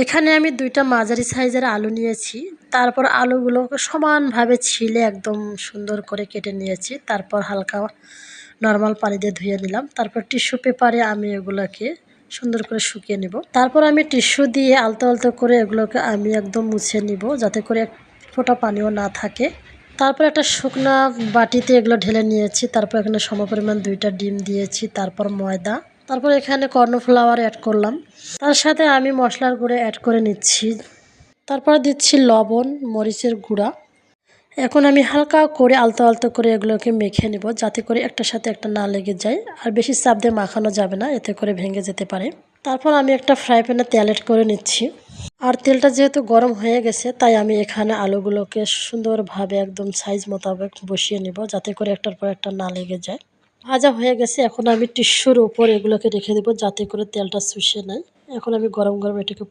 এখানে আমি ২টা মাঝারি সাইজের আলু নিয়েছি। তারপর আলুগুলোকে সমানভাবে ছিলে একদম সুন্দর করে কেটে নিয়েছি। তারপর হালকা নরমাল পানি দিয়ে ধুয়ে নিলাম। তারপর টিস্যু পেপারে আমি এগুলোকে সুন্দর করে শুকিয়ে নিব। তারপর আমি টিস্যু দিয়ে আলতো আলতো করে এগুলোকে আমি একদম মুছে নিব, যাতে করে এক ফোঁটা পানিও না থাকে। তারপর একটা শুকনা বাটিতে এগুলো ঢেলে নিয়েছি। তারপর এখানে সমপরিমাণ ২টা ডিম দিয়েছি, তারপর ময়দা, তারপর এখানে কর্নফ্লাওয়ার অ্যাড করলাম। তার সাথে আমি মশলার গুঁড়ো অ্যাড করে নিচ্ছি। তারপর দিচ্ছি লবণ, মরিচের গুঁড়া। এখন আমি হালকা করে আলতো আলতো করে এগুলোকে মেখে নেব, যাতে করে একটার সাথে একটা না লেগে যায়। আর বেশি চাপ দিয়ে মাখানো যাবে না, এতে করে ভেঙে যেতে পারে। তারপর আমি একটা ফ্রাই প্যানে তেল অ্যাড করে নিচ্ছি। আর তেলটা যেহেতু গরম হয়ে গেছে, তাই আমি এখানে আলুগুলোকে সুন্দরভাবে একদম সাইজ মোতাবেক বসিয়ে নেব, যাতে করে একটার পর একটা না লেগে যায়। ভাজা হয়ে গেছে, এখন আমি টিস্যুর উপর এগুলোকে রেখে দেবো, যাতে করে তেলটা শুষে নেয়। এখন আমি গরম গরম এটাকে